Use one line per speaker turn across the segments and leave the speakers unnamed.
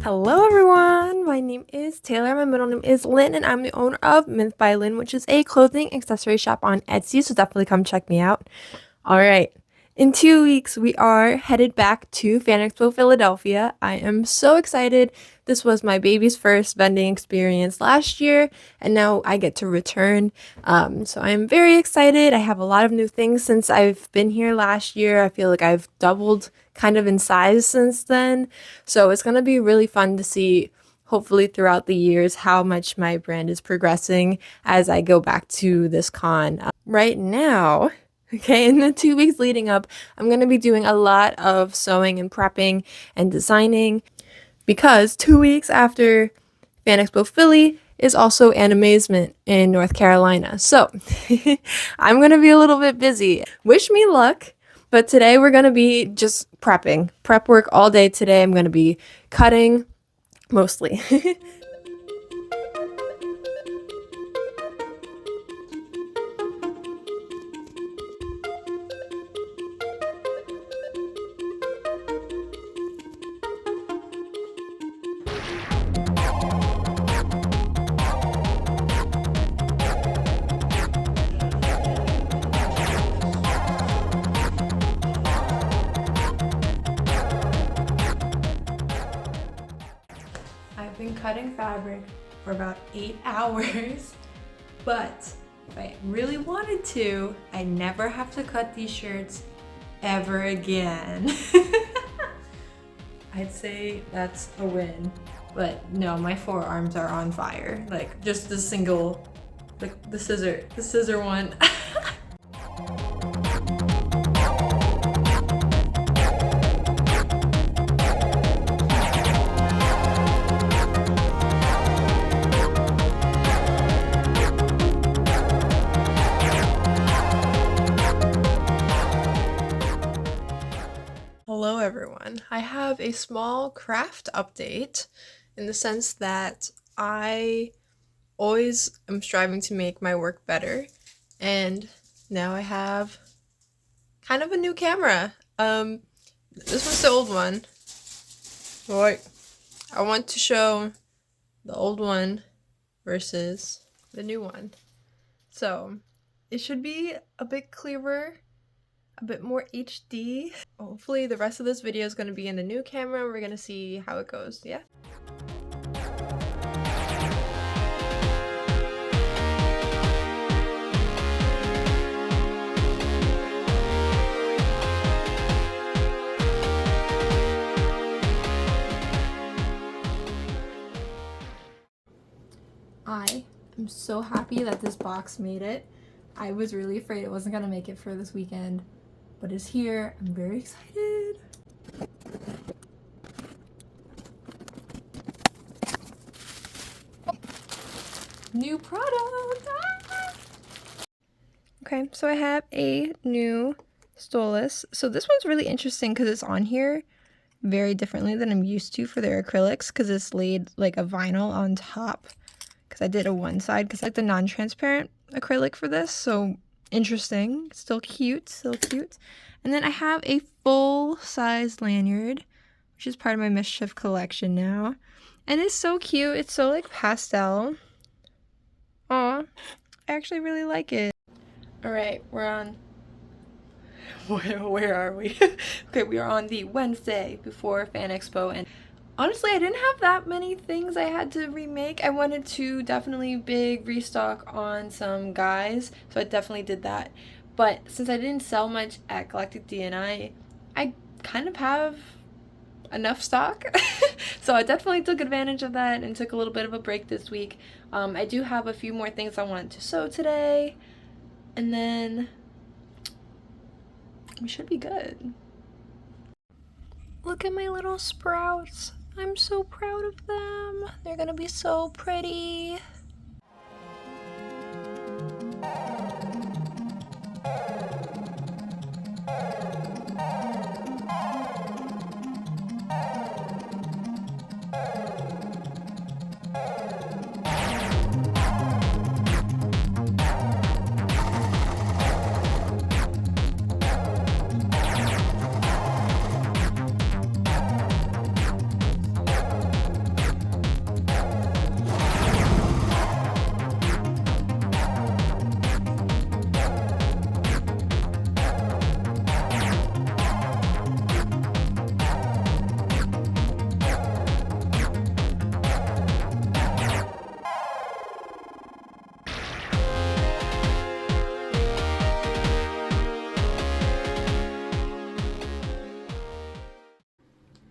Hello everyone, my name is Taylor, my middle name is Lynn, and I'm the owner of Mint by Lynn, which is a clothing accessory shop on Etsy, so definitely come check me out. Alright, in 2 weeks we are headed back to Fan Expo Philadelphia. I am so excited. This was my baby's first vending experience last year, and now I get to return. So I'm very excited. I have a lot of new things since I've been here last year. I feel like I've doubled kind of in size since then. So it's going to be really fun to see, hopefully throughout the years, how much my brand is progressing as I go back to this con. Right now, okay, in the 2 weeks leading up, I'm going to be doing a lot of sewing and prepping and designing because 2 weeks after Fan Expo Philly is also Animazement in North Carolina. So I'm going to be a little bit busy. Wish me luck. But today we're going to be just prep work all day today. I'm going to be cutting mostly. I've been cutting fabric for about 8 hours, but if I really wanted to, I never have to cut these shirts ever again. I'd say that's a win, but no, my forearms are on fire. Like just the single, like the scissor one. Hello everyone. I have a small craft update in the sense that I always am striving to make my work better, and now I have kind of a new camera. This was the old one. Boy, I want to show the old one versus the new one. So it should be a bit clearer, a bit more HD. Hopefully the rest of this video is going to be in the new camera. We're going to see how it goes. Yeah. I am so happy that this box made it. I was really afraid it wasn't gonna make it for this weekend, but it's here. I'm very excited. New product! Ah! Okay, so I have a new stolus. So this one's really interesting because it's on here very differently than I'm used to for their acrylics, because it's laid like a vinyl on top. Because I did a one side because I like the non-transparent acrylic for this, so interesting. Still cute, still cute. And then I have a full-size lanyard, which is part of my Mischief collection now. And it's so cute. It's so like pastel. Aw, I actually really like it. Alright, we're on... Where are we? Okay, we are on the Wednesday before Fan Expo, and honestly, I didn't have that many things I had to remake. I wanted to definitely big restock on some guys, so I definitely did that. But since I didn't sell much at Galactic D&I kind of have enough stock. So I definitely took advantage of that and took a little bit of a break this week. I do have a few more things I wanted to sew today, and then we should be good. Look at my little sprouts. I'm so proud of them. They're gonna be so pretty.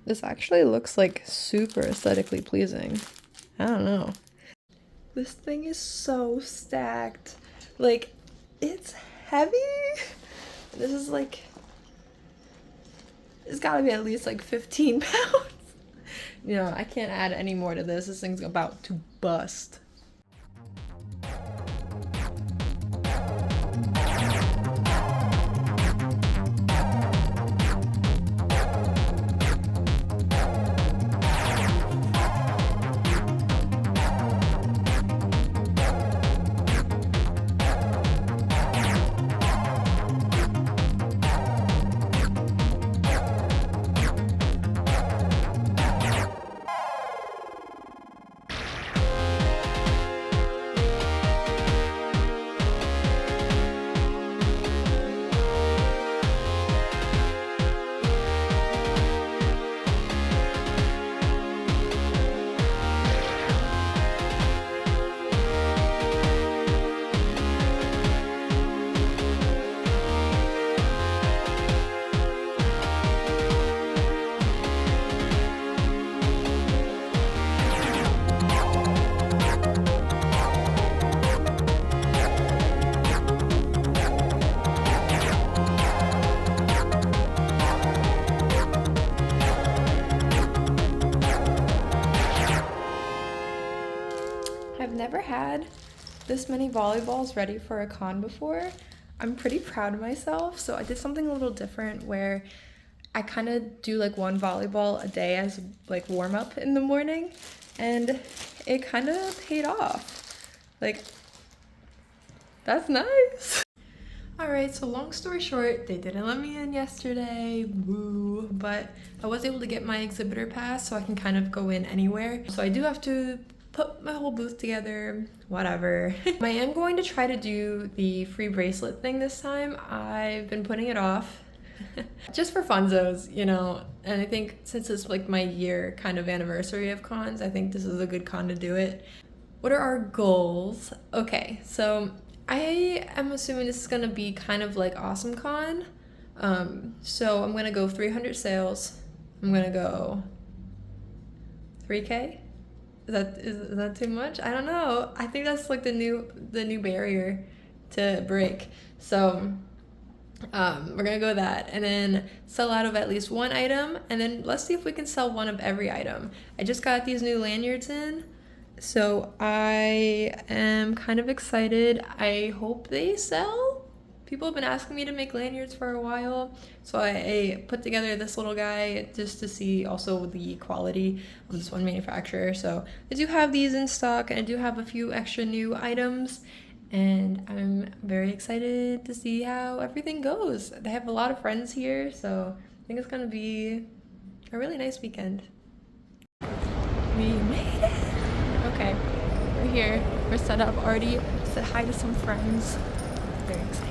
This actually looks like super aesthetically pleasing. I don't know. This thing is so stacked. Like, it's heavy. This is like, it's gotta be at least like 15 pounds. You know, I can't add any more to this. This thing's about to bust. I've never had this many volleyballs ready for a con before. I'm pretty proud of myself. So I did something a little different where I kind of do like one volleyball a day as like warm up in the morning, and it kind of paid off. Like, that's nice. All right, so long story short, they didn't let me in yesterday, woo, but I was able to get my exhibitor pass so I can kind of go in anywhere. So I do have to put my whole booth together, whatever. I am going to try to do the free bracelet thing this time. I've been putting it off just for funzos, you know, and I think since it's like my year kind of anniversary of cons, I think this is a good con to do it. What are our goals? Okay, so I am assuming this is gonna be kind of like Awesome Con. So I'm gonna go 300 sales. I'm gonna go 3K. Is that too much? I don't know. I think that's like the new barrier to break. So we're gonna go with that, and then sell out of at least one item, and then let's see if we can sell one of every item. I just got these new lanyards in, so I am kind of excited. I hope they sell. People have been asking me to make lanyards for a while, so I put together this little guy just to see also the quality of this one manufacturer. So I do have these in stock, and I do have a few extra new items, and I'm very excited to see how everything goes. They have a lot of friends here, so I think it's gonna be a really nice weekend. We made it! Okay, we're here. We're set up already. Said hi to some friends. Very excited.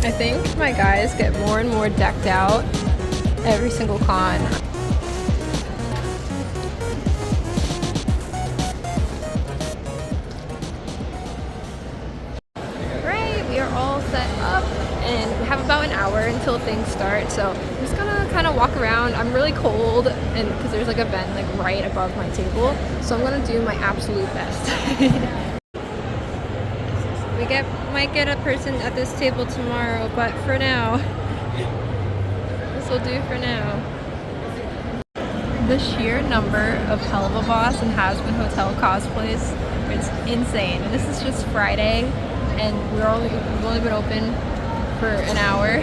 I think my guys get more and more decked out every single con. Right, we are all set up and we have about an hour until things start, so I'm just gonna kind of walk around. I'm really cold, and because there's like a vent like right above my table, so I'm gonna do my absolute best. Might get a person at this table tomorrow, but for now, this will do for now. The sheer number of Hell of a Boss and Has Been Hotel cosplays is insane. And this is just Friday, and we've only been open for an hour,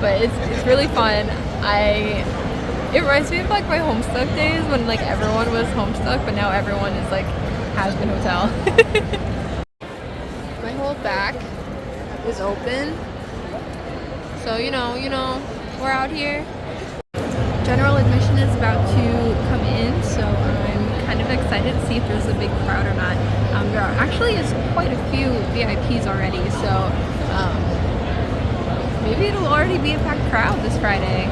but it's really fun. It reminds me of like my Homestuck days when like everyone was Homestuck, but now everyone is like Has Been Hotel. My whole back is open, so you know, we're out here. General admission is about to come in, so I'm kind of excited to see if there's a big crowd or not. There actually is quite a few VIPs already, so maybe it'll already be a packed crowd this Friday.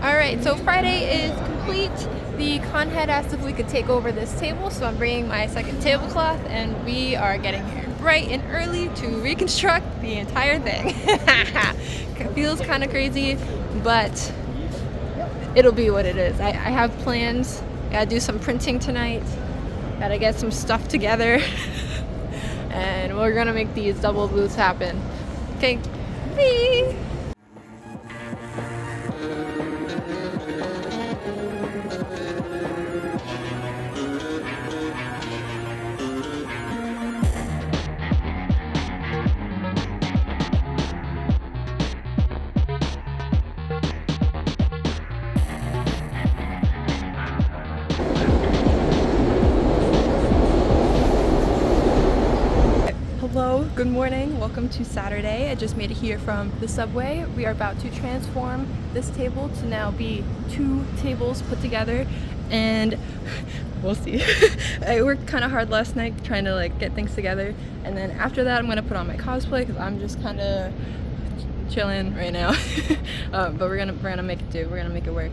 Alright, so Friday is complete. The con head asked if we could take over this table, so I'm bringing my second tablecloth, and we are getting here bright and early to reconstruct the entire thing. It feels kind of crazy, but it'll be what it is. I have plans. Gotta do some printing tonight. Gotta get some stuff together. And we're gonna make these double booths happen. Okay, bye! Hello, good morning, welcome to Saturday. I just made it here from the subway. We are about to transform this table to now be 2 tables put together, and we'll see. I worked kind of hard last night trying to like get things together, and then after that I'm gonna put on my cosplay because I'm just kind of chilling right now. But we're gonna make it do. We're gonna make it work.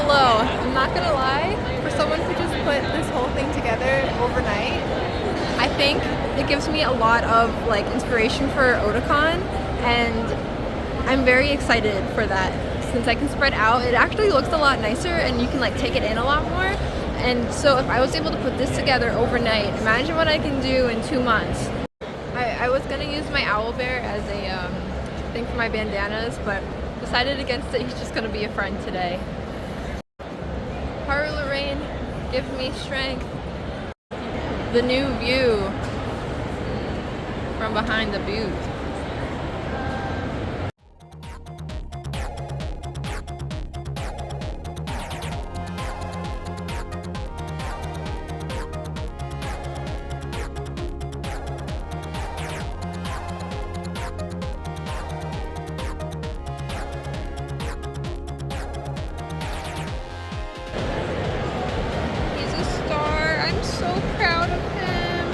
Hello, I'm not gonna lie, for someone who just put this whole thing together overnight, I think it gives me a lot of like inspiration for Otakon, and I'm very excited for that. Since I can spread out, it actually looks a lot nicer and you can like take it in a lot more. And so if I was able to put this together overnight, imagine what I can do in 2 months. I was gonna use my owl bear as a thing for my bandanas, but decided against it. He's just gonna be a friend today. Haru Rain, give me strength. The new view from behind the booth. So proud of him.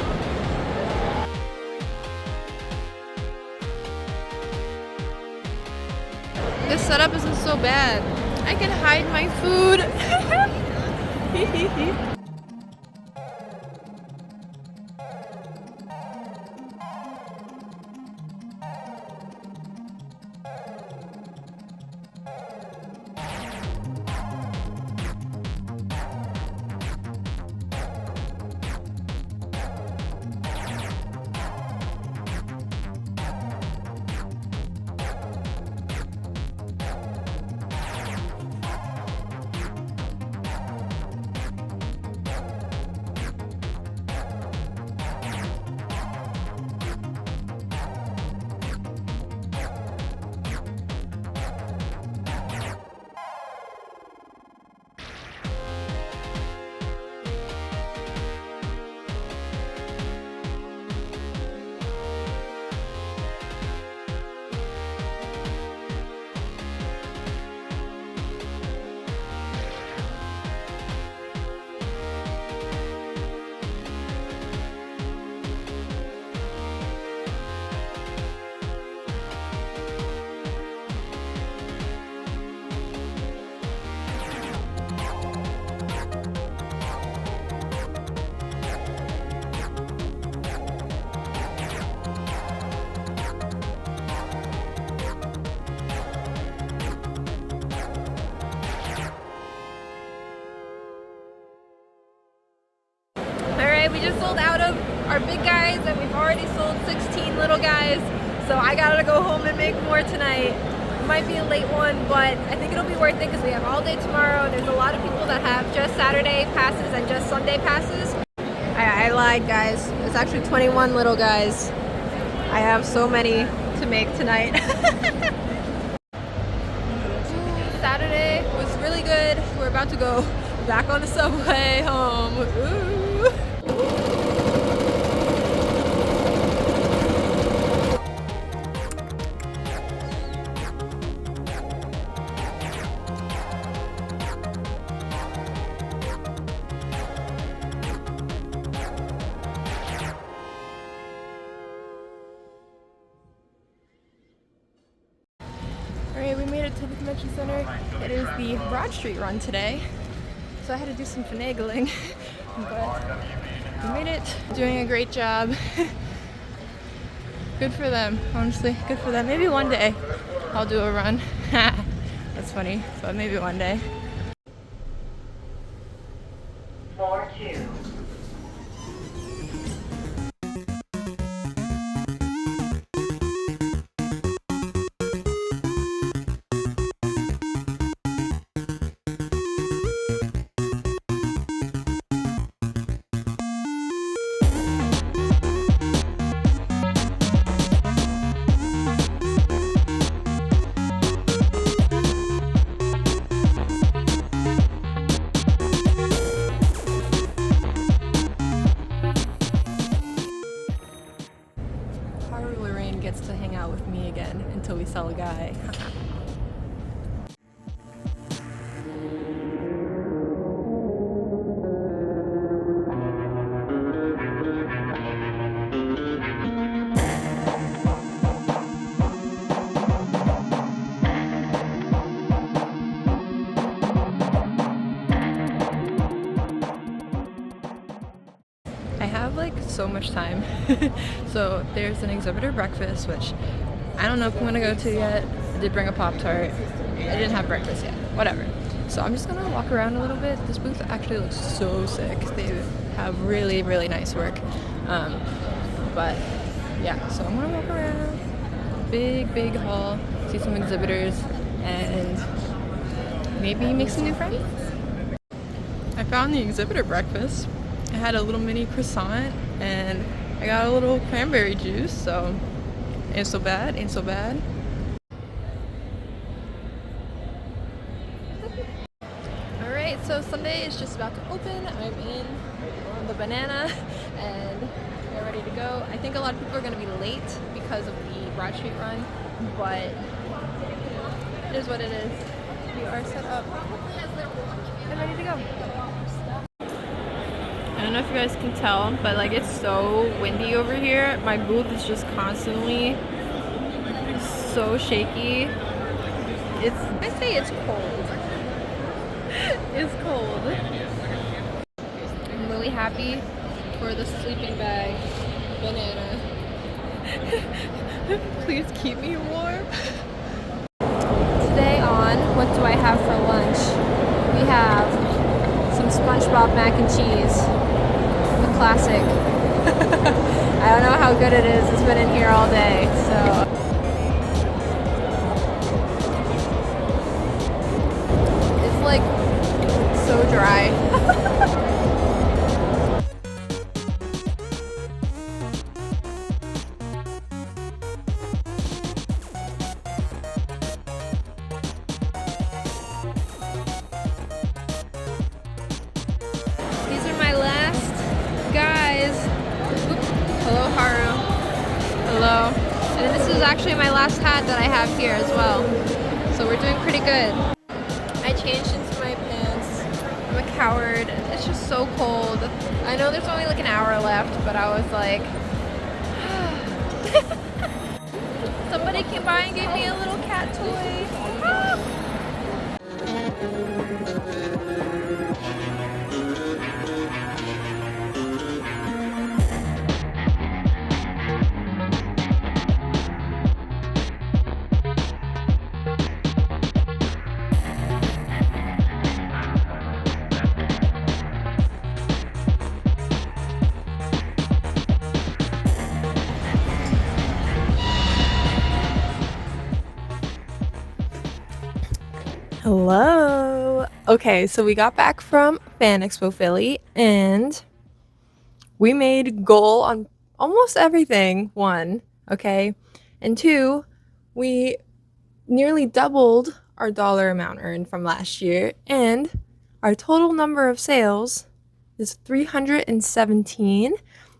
This setup isn't so bad. I can hide my food. We just sold out of our big guys and we've already sold 16 little guys, so I gotta go home and make more tonight. It might be a late one, but I think it'll be worth it because we have all day tomorrow. There's a lot of people that have just Saturday passes and just Sunday passes. I lied, guys. It's actually 21 little guys. I have so many to make tonight. Saturday was really good. We're about to go back on the subway home. Ooh. Alright, we made it to the convention center. It is the Broad Street run today, so I had to do some finagling, but we made it. Doing a great job. Good for them, honestly, good for them. Maybe one day I'll do a run. That's funny, but maybe one day.
4-2.
Gets to hang out with me again until we sell a guy. I have like so much time. So there's an exhibitor breakfast, which I don't know if I'm gonna go to yet. I did bring a Pop-Tart. I didn't have breakfast yet. Whatever. So I'm just gonna walk around a little bit. This booth actually looks so sick. They have really, really nice work. But yeah, so I'm gonna walk around. Big hall, see some exhibitors, and maybe make some new friends. I found the exhibitor breakfast. I had a little mini croissant and I got a little cranberry juice, so ain't so bad, ain't so bad. Alright, so Sunday is just about to open. I'm in on the banana and we're ready to go. I think a lot of people are going to be late because of the Broad Street run, but it is what it is. We are set up and ready to go. I don't know if you guys can tell, but like it's so windy over here. My booth is just constantly so shaky. I say it's cold. is cold. I'm really happy for the sleeping bag banana. Please keep me warm. Today on What Do I Have for Lunch? We have some SpongeBob mac and cheese. The classic. I don't know how good it is. It's been in here all day, so. It's like so dry. These are my last guys. Oop. Hello, Haru. Hello. And this is actually my last hat that I have here as well. So we're doing pretty good. I changed into my pants. I'm a coward. It's just so cold. I know there's only like an hour left, but I was like, somebody came by and gave me a little cat toy. Ah! Hello. Okay, so we got back from Fan Expo Philly and we made goal on almost everything. One, okay, and two, we nearly doubled our dollar amount earned from last year, and our total number of sales is 317.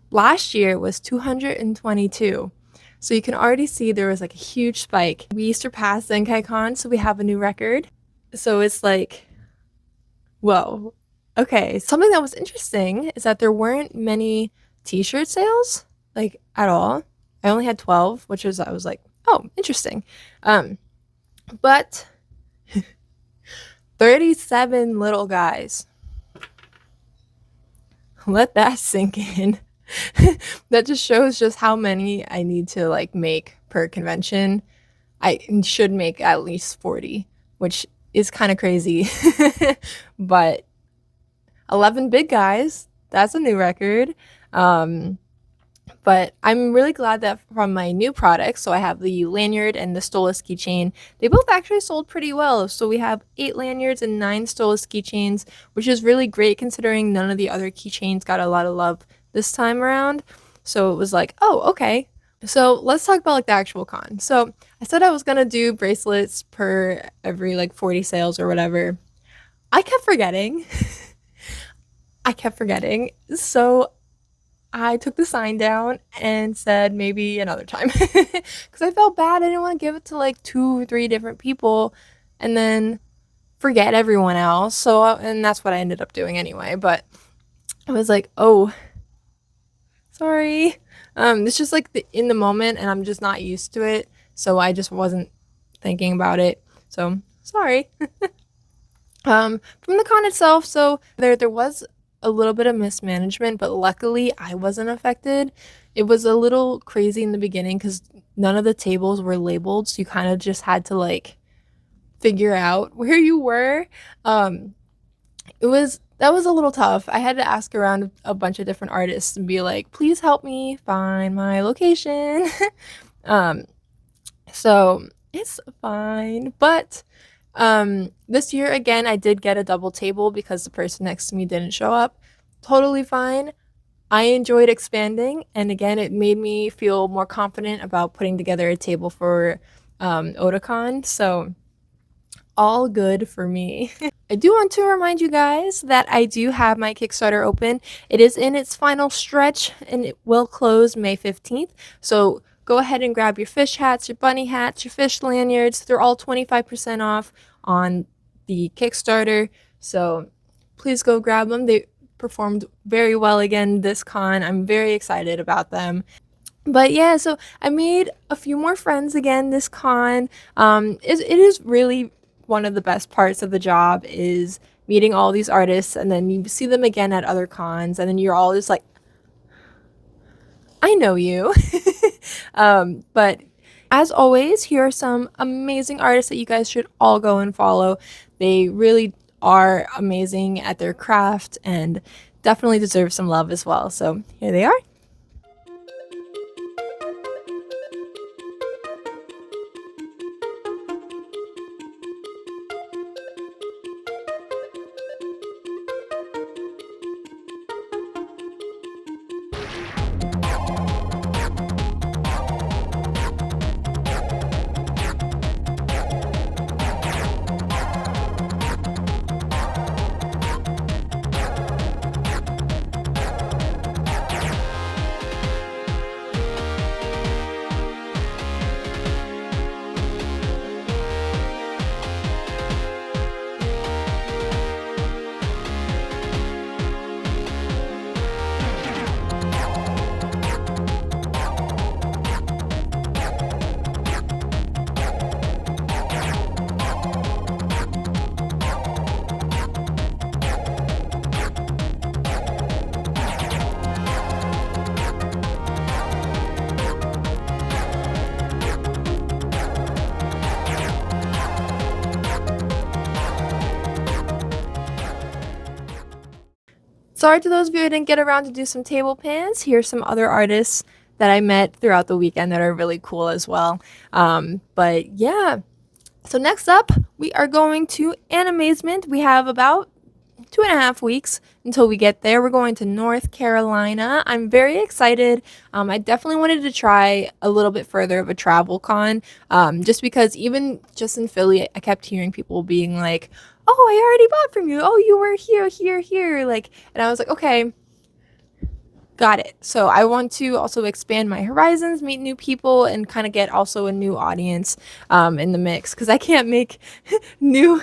Last year was 222. So you can already see there was like a huge spike. We surpassed ZenkaiCon, so we have a new record. So it's like, whoa. Okay, something that was interesting is that there weren't many t-shirt sales, like at all. I only had 12, which was, I was like, oh, interesting. But 37 little guys. Let that sink in. That just shows just how many I need to like make per convention. I should make at least 40, which is kind of crazy. But 11 big guys, that's a new record. But I'm really glad that from my new products, so I have the lanyard and the Stolas keychain, they both actually sold pretty well. So we have 8 lanyards and 9 Stolas keychains, which is really great considering none of the other keychains got a lot of love this time around. So it was like, oh, okay. So let's talk about like the actual con. So I said I was gonna do bracelets per every like 40 sales or whatever. I kept forgetting. So I took the sign down and said maybe another time because I felt bad. I didn't want to give it to like 2 or 3 different people and then forget everyone else. So, and that's what I ended up doing anyway. But I was like, oh, sorry. It's just like in the moment and I'm just not used to it. So I just wasn't thinking about it. So sorry. From the con itself, so there was a little bit of mismanagement, but luckily I wasn't affected. It was a little crazy in the beginning because none of the tables were labeled, so you kind of just had to like figure out where you were. That was a little tough. I had to ask around a bunch of different artists and be like, please help me find my location. So it's fine, but this year again I did get a double table because the person next to me didn't show up. Totally fine. I enjoyed expanding, and again it made me feel more confident about putting together a table for Otakon, so all good for me. I do want to remind you guys that I do have my Kickstarter open. It is in its final stretch and it will close May 15th. So go ahead and grab your fish hats, your bunny hats, your fish lanyards. They're all 25% off on the Kickstarter. So please go grab them. They performed very well again this con. I'm very excited about them. But yeah, so I made a few more friends again this con. It is really one of the best parts of the job is meeting all these artists, and then you see them again at other cons, and then you're all just like, I know you. But as always, here are some amazing artists that you guys should all go and follow. They really are amazing at their craft and definitely deserve some love as well. So here they are. Sorry to those of you who didn't get around to do some table pans. Here's some other artists that I met throughout the weekend that are really cool as well. But yeah, so next up, we are going to Animazement. We have about 2.5 weeks until we get there. We're going to North Carolina. I'm very excited. I definitely wanted to try a little bit further of a travel con, just because even just in Philly, I kept hearing people being like, "Oh, I already bought from you. Oh, you were here, here, here." Like, and I was like, "Okay, got it." So I want to also expand my horizons, meet new people, and kind of get also a new audience in the mix because I can't make new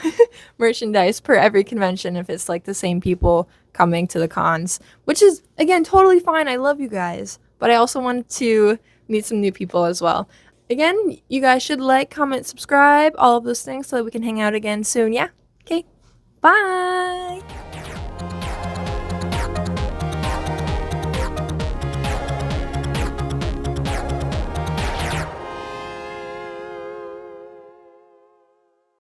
merchandise per every convention if it's like the same people coming to the cons, which is again totally fine. I love you guys, but I also want to meet some new people as well. Again, you guys should like, comment, subscribe, all of those things so that we can hang out again soon. Yeah. Okay. Bye.